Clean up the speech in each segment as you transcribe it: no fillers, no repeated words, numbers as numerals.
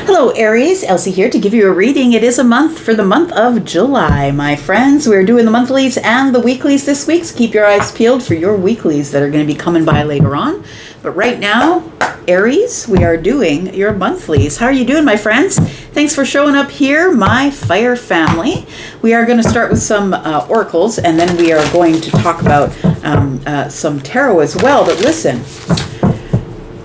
Hello Aries, Elsie here to give you a reading. It is a month for the month of July, my friends. We're doing the monthlies and the weeklies this week, so keep your eyes peeled for your weeklies that are going to be coming by later on. But right now, Aries, we are doing your monthlies. How are you doing, my friends? Thanks for showing up here, my fire family. We are going to start with some oracles, and then we are going to talk about some tarot as well. But listen,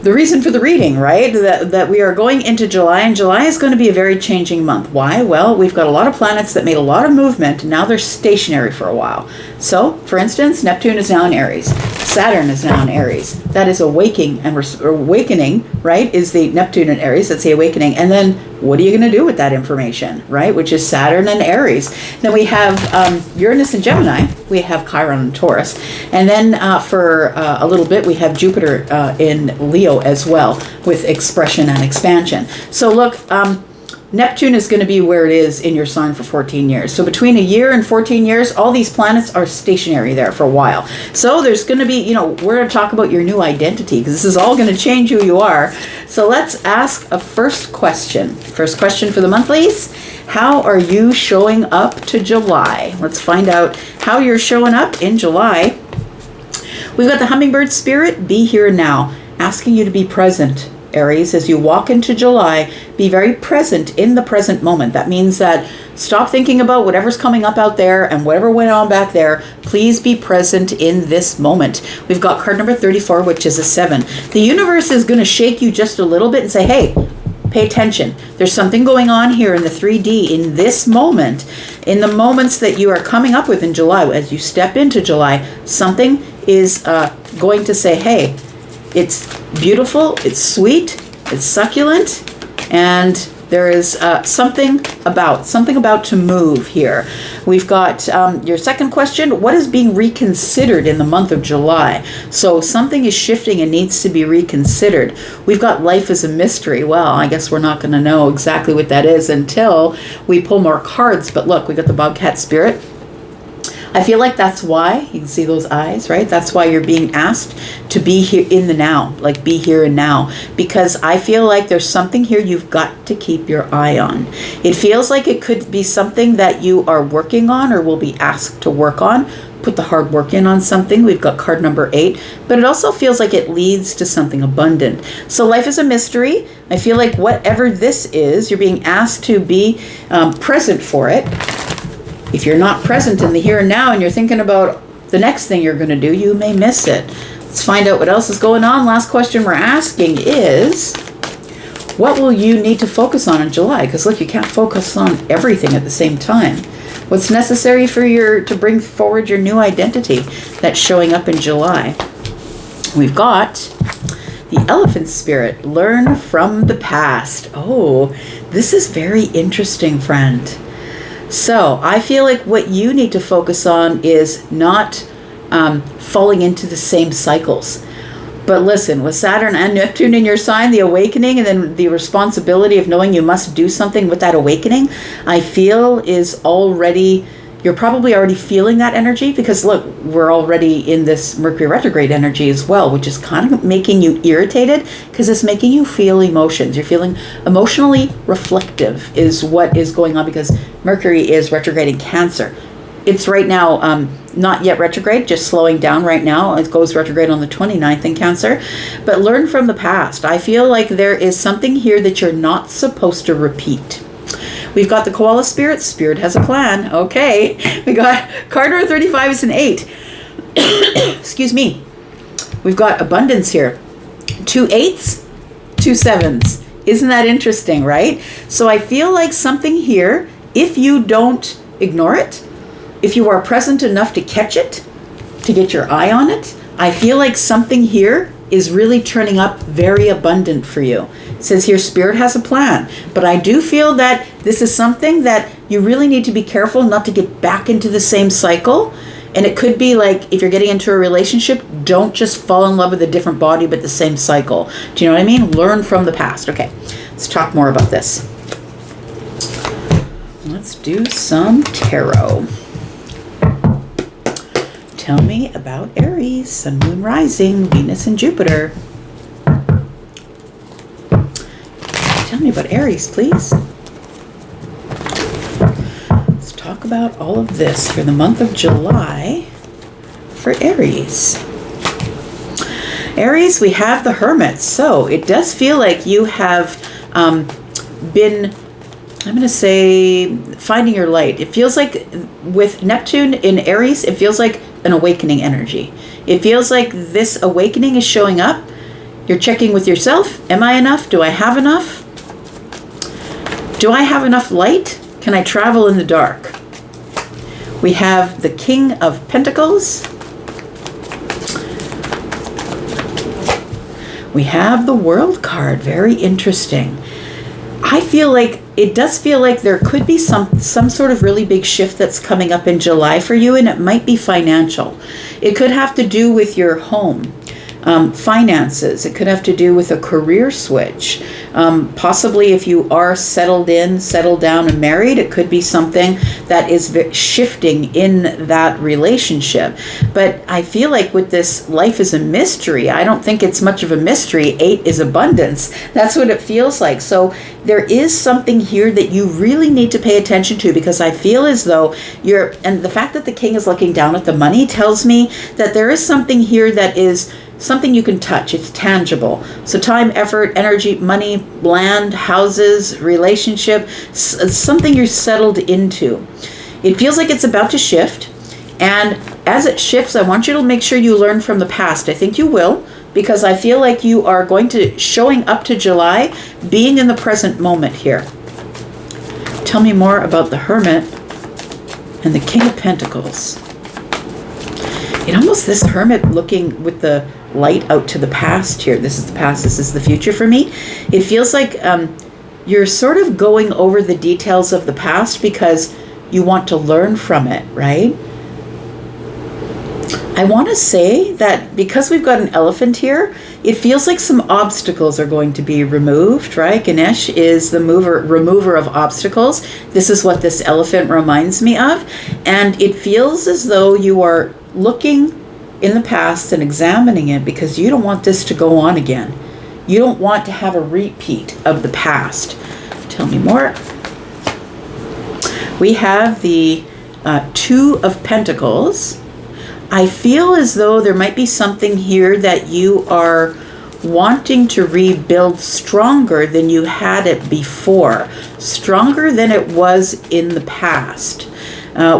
the reason for the reading, right, that we are going into July, and July is going to be a very changing month. Why? Well, we've got a lot of planets that made a lot of movement, and now they're stationary for a while. So, for instance, Neptune is now in Aries. Saturn is now in Aries. That is awakening, right, is the Neptune in Aries. That's the awakening. And then what are you going to do with that information, right, which is Saturn and Aries. Then we have Uranus and Gemini. We have Chiron and Taurus. And then for a little bit, we have Jupiter in Leo as well, with expression and expansion. So look, Neptune is going to be where it is in your sign for 14 years. So between a year and 14 years, all these planets are stationary there for a while. So there's going to be, we're going to talk about your new identity, because this is all going to change who you are. So let's ask a first question. First question for the monthlies. How are you showing up to July? Let's find out how you're showing up in July. We've got the hummingbird spirit, be here and now, asking you to be present. Aries, as you walk into July, be very present in the present moment. That means that stop thinking about whatever's coming up out there and whatever went on back there. Please be present in this moment. We've got card number 34, which is a 7. The universe is going to shake you just a little bit and say, hey, pay attention. There's something going on here in the 3D in this moment, in the moments that you are coming up with in July. As you step into July, something is going to say, hey, it's beautiful, it's sweet, it's succulent, and there is something about to move here. We've got your second question. What is being reconsidered in the month of July? So something is shifting and needs to be reconsidered. We've got life as a mystery. Well, I guess we're not going to know exactly what that is until we pull more cards. But look, we got the bobcat spirit. I feel like that's why, you can see those eyes, right? That's why you're being asked to be here in the now, like be here and now. Because I feel like there's something here you've got to keep your eye on. It feels like it could be something that you are working on or will be asked to work on. Put the hard work in on something. We've got card number 8. But it also feels like it leads to something abundant. So life is a mystery. I feel like whatever this is, you're being asked to be present for it. If you're not present in the here and now and you're thinking about the next thing you're going to do, you may miss it. Let's find out what else is going on. Last question we're asking is, what will you need to focus on in July? Because look, you can't focus on everything at the same time. What's necessary for to bring forward your new identity that's showing up in July? We've got the elephant spirit, learn from the past. Oh, this is very interesting, friend. So I feel like what you need to focus on is not falling into the same cycles. But listen, with Saturn and Neptune in your sign, the awakening and then the responsibility of knowing you must do something with that awakening, I feel is already, you're probably already feeling that energy, because look, we're already in this Mercury retrograde energy as well, which is kind of making you irritated because it's making you feel emotions. You're feeling emotionally reflective is what is going on, because Mercury is retrograde in Cancer. It's right now not yet retrograde, just slowing down right now. It goes retrograde on the 29th in Cancer. But learn from the past. I feel like there is something here that you're not supposed to repeat. We've got the koala spirit. Spirit has a plan. Okay. We got card number 35 is an 8. Excuse me. We've got abundance here. 2 8s, 2 7s. Isn't that interesting, right? So I feel like something here, if you don't ignore it, if you are present enough to catch it, to get your eye on it, I feel like something here is really turning up very abundant for you. It says here, Spirit has a plan. But I do feel that this is something that you really need to be careful not to get back into the same cycle. And it could be like, if you're getting into a relationship, don't just fall in love with a different body, but the same cycle. Do you know what I mean? Learn from the past. Okay, let's talk more about this. Let's do some tarot. Tell me about Aries, Sun, Moon, Rising, Venus, and Jupiter. Tell Tell me about Aries, please. Let's talk about all of this for the month of July for Aries. Aries, we have the Hermit. So it does feel like you have been, I'm going to say, finding your light. It feels like with Neptune in Aries, it feels like an awakening energy. It feels like this awakening is showing up. You're checking with yourself. Am I enough? Do I have enough? Do I have enough light? Can I travel in the dark? We have the King of Pentacles. We have the World card. Very interesting. I feel like it does feel like there could be some sort of really big shift that's coming up in July for you, and it might be financial. It could have to do with your home, finances. It could have to do with a career switch. Possibly if you are settled down and married, it could be something that is shifting in that relationship. But I feel like with this life is a mystery, I don't think it's much of a mystery. 8 is abundance. That's what it feels like. So there is something here that you really need to pay attention to, because I feel as though and the fact that the King is looking down at the money tells me that there is something here that is something you can touch. It's tangible. So time, effort, energy, money, land, houses, relationship, something you're settled into. It feels like it's about to shift. And as it shifts, I want you to make sure you learn from the past. I think you will, because I feel like you are going to, showing up to July, being in the present moment here. Tell me more about the Hermit and the King of Pentacles. It almost, this Hermit looking with the light out to the past here. This is the past, this is the future for me. It feels like you're sort of going over the details of the past because you want to learn from it, right? I want to say that because we've got an elephant here, it feels like some obstacles are going to be removed, right? Ganesh is the remover of obstacles. This is what this elephant reminds me of. And it feels as though you are looking in the past and examining it because you don't want this to go on again. You don't want to have a repeat of the past. Tell me more. We have the 2 of Pentacles. I feel as though there might be something here that you are wanting to rebuild stronger than you had it before, stronger than it was in the past.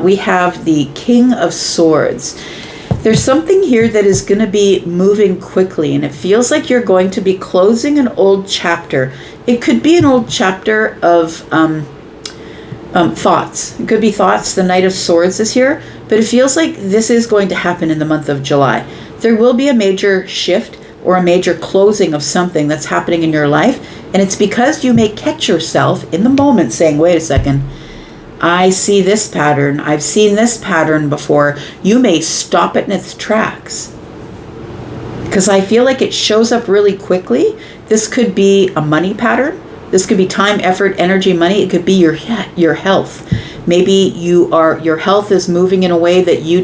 We have the King of Swords. There's something here that is going to be moving quickly, and it feels like you're going to be closing an old chapter. It could be an old chapter of thoughts. It could be thoughts. The Knight of Swords is here, but it feels like this is going to happen in the month of July. There will be a major shift or a major closing of something that's happening in your life, and it's because you may catch yourself in the moment saying, wait a second, I see this pattern. I've seen this pattern before. You may stop it in its tracks, because I feel like it shows up really quickly. This could be a money pattern. This could be time, effort, energy, money. It could be your health. Maybe your health is moving in a way that you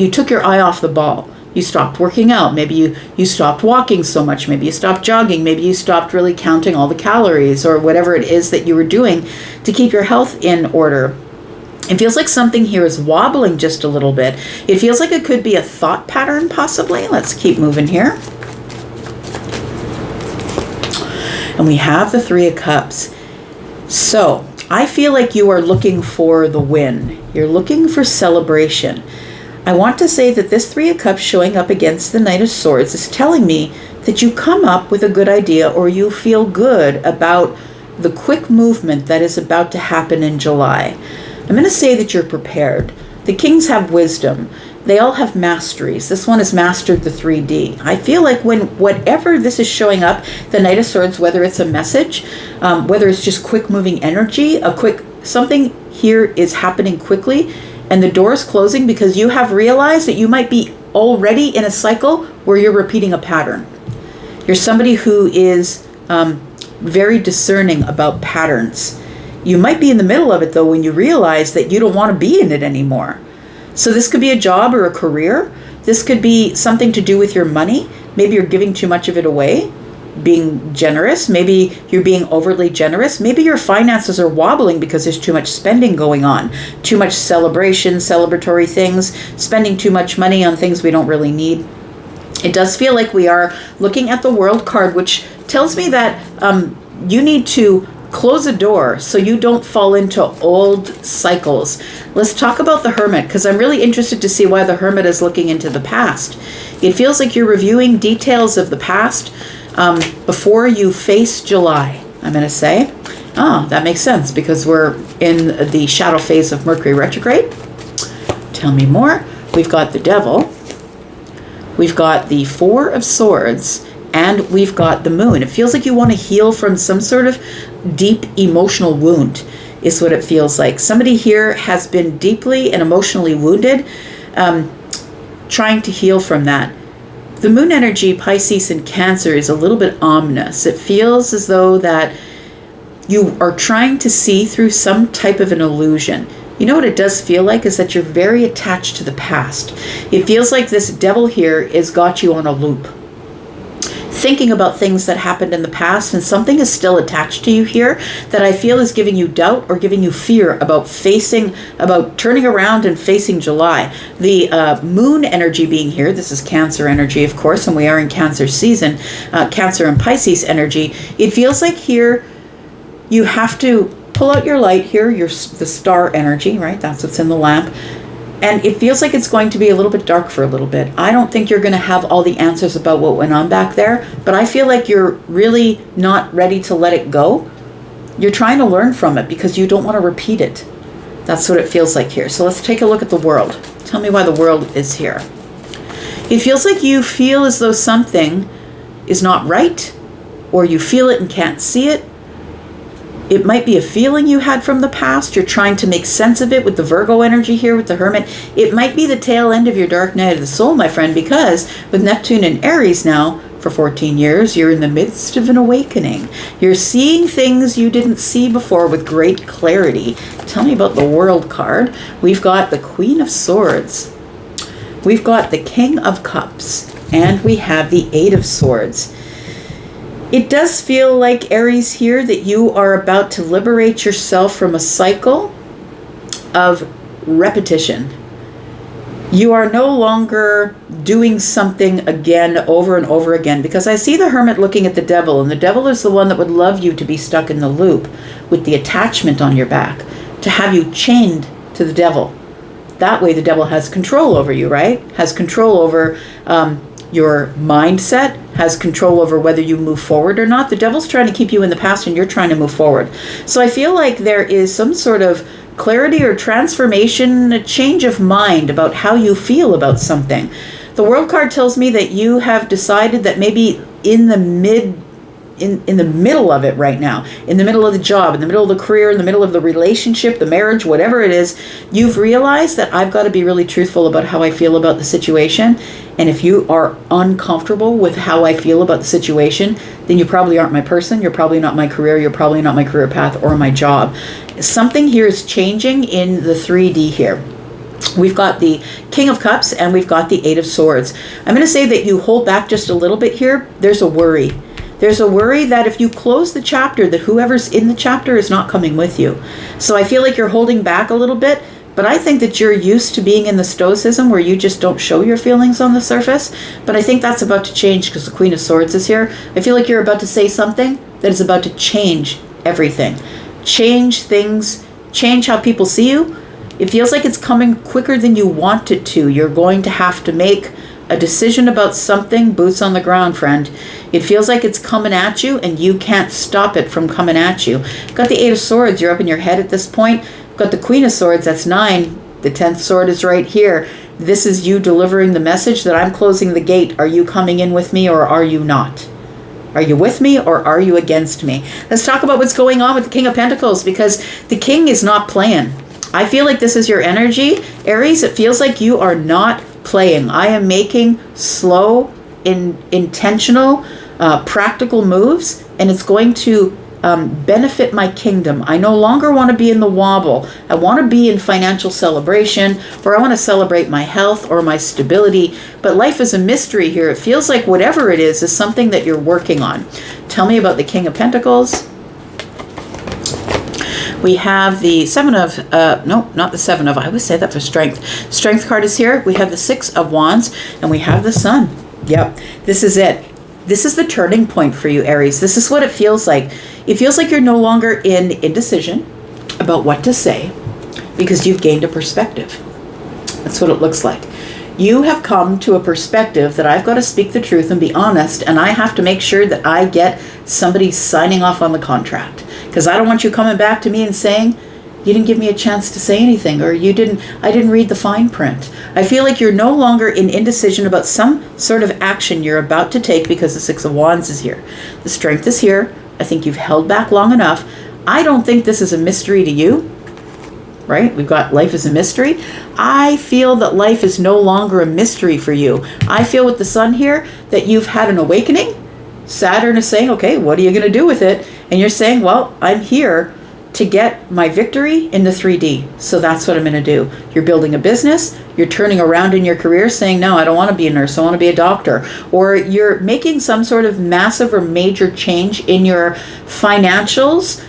took your eye off the ball. You stopped working out. Maybe you stopped walking so much. Maybe you stopped jogging. Maybe you stopped really counting all the calories or whatever it is that you were doing to keep your health in order. It feels like something here is wobbling just a little bit. It feels like it could be a thought pattern possibly. Let's keep moving here. And we have the 3 of Cups. So I feel like you are looking for the win. You're looking for celebration. I want to say that this 3 of Cups showing up against the Knight of Swords is telling me that you come up with a good idea, or you feel good about the quick movement that is about to happen in July. I'm going to say that you're prepared. The Kings have wisdom. They all have masteries. This one has mastered the 3D. I feel like whatever this is showing up, the Knight of Swords, whether it's a message, whether it's just quick moving energy, something here is happening quickly, and the door is closing because you have realized that you might be already in a cycle where you're repeating a pattern. You're somebody who is very discerning about patterns. You might be in the middle of it, though, when you realize that you don't want to be in it anymore. So this could be a job or a career. This could be something to do with your money. Maybe you're giving too much of it away. being generous. Maybe you're being overly generous. Maybe your finances are wobbling because there's too much spending going on, too much celebration, celebratory things, spending too much money on things we don't really need. It does feel like we are looking at the World card, which tells me that you need to close a door so you don't fall into old cycles. Let's talk about the Hermit, because I'm really interested to see why the Hermit is looking into the past. It feels like you're reviewing details of the past before you face July, I'm going to say. That makes sense because we're in the shadow phase of Mercury retrograde. Tell me more. We've got the Devil. We've got the Four of Swords. And we've got the Moon. It feels like you want to heal from some sort of deep emotional wound, is what it feels like. Somebody here has been deeply and emotionally wounded, trying to heal from that. The Moon energy, Pisces and Cancer, is a little bit ominous. It feels as though that you are trying to see through some type of an illusion. You know what it does feel like is that you're very attached to the past. It feels like this Devil here has got you on a loop, thinking about things that happened in the past, and something is still attached to you here that I feel is giving you doubt or giving you fear about turning around and facing July. The Moon energy being here, this is Cancer energy, of course, and we are in Cancer season, Cancer and Pisces energy. It feels like here you have to pull out your light here, the star energy, right? That's what's in the lamp. And it feels like it's going to be a little bit dark for a little bit. I don't think you're going to have all the answers about what went on back there, but I feel like you're really not ready to let it go. You're trying to learn from it because you don't want to repeat it. That's what it feels like here. So let's take a look at the World. Tell me why the World is here. It feels like you feel as though something is not right, or you feel it and can't see it. It might be a feeling you had from the past. You're trying to make sense of it with the Virgo energy here with the Hermit. It might be the tail end of your dark night of the soul, my friend, because with Neptune and Aries now for 14 years, you're in the midst of an awakening. You're seeing things you didn't see before with great clarity. Tell me about the World card. We've got the Queen of Swords. We've got the King of Cups. And we have the Eight of Swords. It does feel like, Aries, here that you are about to liberate yourself from a cycle of repetition. You are no longer doing something again over and over again, because I see the Hermit looking at the Devil, and the Devil is the one that would love you to be stuck in the loop with the attachment on your back, to have you chained to the Devil. That way the Devil has control over you, right? Has control over your mindset, has control over whether you move forward or not. The Devil's trying to keep you in the past and you're trying to move forward. So I feel like there is some sort of clarity or transformation, a change of mind about how you feel about something. The World card tells me that you have decided that maybe in the middle of it right now, in the middle of the job, in the middle of the career, in the middle of the relationship, the marriage, whatever it is, you've realized that I've got to be really truthful about how I feel about the situation. And if you are uncomfortable with how I feel about the situation, then you probably aren't my person. You're probably not my career. You're probably not my career path or my job. Something here is changing in the 3D here. We've got the King of Cups and we've got the Eight of Swords. I'm going to say that you hold back just a little bit here. There's a worry. There's a worry that if you close the chapter, that whoever's in the chapter is not coming with you. So I feel like you're holding back a little bit, but I think that you're used to being in the Stoicism where you just don't show your feelings on the surface. But I think that's about to change because the Queen of Swords is here. I feel like you're about to say something that is about to change everything. Change things, change how people see you. It feels like it's coming quicker than you want it to. You're going to have to make a decision about something, boots on the ground, friend. It feels like it's coming at you and you can't stop it from coming at you. Got the Eight of Swords, you're up in your head at this point. Got the Queen of Swords, that's 9. The 10th sword is right here. This is you delivering the message that I'm closing the gate. Are you coming in with me or are you not? Are you with me or are you against me? Let's talk about what's going on with the King of Pentacles, because the King is not playing. I feel like this is your energy, Aries. It feels like you are not playing. I am making slow, intentional, practical moves, and it's going to benefit my kingdom. I no longer want to be in the wobble. I want to be in financial celebration, or I want to celebrate my health or my stability. But life is a mystery here. It feels like whatever it is something that you're working on. Tell me about the King of Pentacles. We have the Seven of, no, not the Seven of, I always say that for Strength. Strength card is here. We have the Six of Wands, and we have the Sun. Yep, this is it. This is the turning point for you, Aries. This is what it feels like. It feels like you're no longer in indecision about what to say because you've gained a perspective. That's what it looks like. You have come to a perspective that I've got to speak the truth and be honest, and I have to make sure that I get somebody signing off on the contract. Because I don't want you coming back to me and saying, you didn't give me a chance to say anything, or I didn't read the fine print. I feel like you're no longer in indecision about some sort of action you're about to take because the Six of Wands is here. The Strength is here. I think you've held back long enough. I don't think this is a mystery to you, right? We've got life is a mystery. I feel that life is no longer a mystery for you. I feel with the Sun here that you've had an awakening. Saturn is saying, okay, what are you going to do with it? And you're saying, well, I'm here to get my victory in the 3D. So that's what I'm going to do. You're building a business. You're turning around in your career saying, no, I don't want to be a nurse. I want to be a doctor. Or you're making some sort of massive or major change in your financials,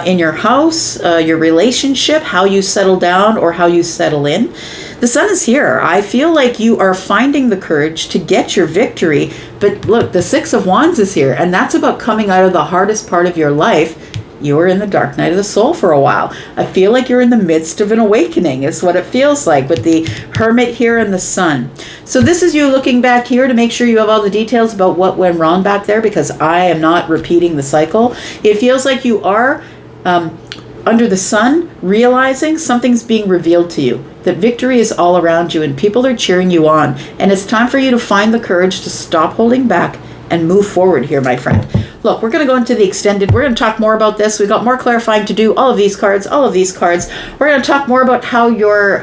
in your house, your relationship, how you settle down or how you settle in. The Sun is here. I feel like you are finding the courage to get your victory. But look, the Six of Wands is here. And that's about coming out of the hardest part of your life. You were in the dark night of the soul for a while. I feel like you're in the midst of an awakening is what it feels like with the Hermit here and the Sun. So this is you looking back here to make sure you have all the details about what went wrong back there, because I am not repeating the cycle. It feels like you are under the Sun realizing something's being revealed to you, that victory is all around you and people are cheering you on. And it's time for you to find the courage to stop holding back and move forward here, my friend. Look, we're going to go into the extended. We're going to talk more about this. We've got more clarifying to do. All of these cards. We're going to talk more about how your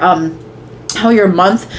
month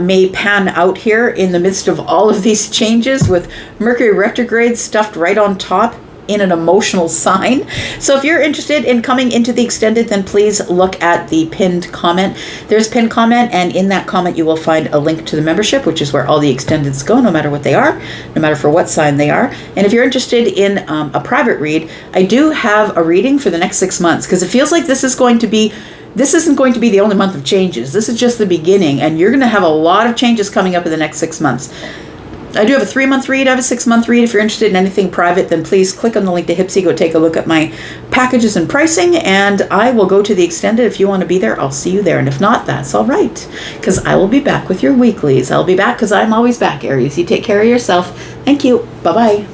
may pan out here in the midst of all of these changes, with Mercury retrograde stuffed right on top in an emotional sign. So if you're interested in coming into the extended, then please look at the pinned comment. There's a pinned comment, and in that comment you will find a link to the membership, which is where all the extendeds go, no matter what they are, no matter for what sign they are. And if you're interested in a private read, I do have a reading for the next 6 months, because it feels like this isn't going to be the only month of changes. This is just the beginning, and you're going to have a lot of changes coming up in the next 6 months. I do have a 3-month read. I have a 6-month read. If you're interested in anything private, then please click on the link to Hypsee. Go take a look at my packages and pricing, and I will go to the extended. If you want to be there, I'll see you there. And if not, that's all right, because I will be back with your weeklies. I'll be back because I'm always back, Aries. You take care of yourself. Thank you. Bye-bye.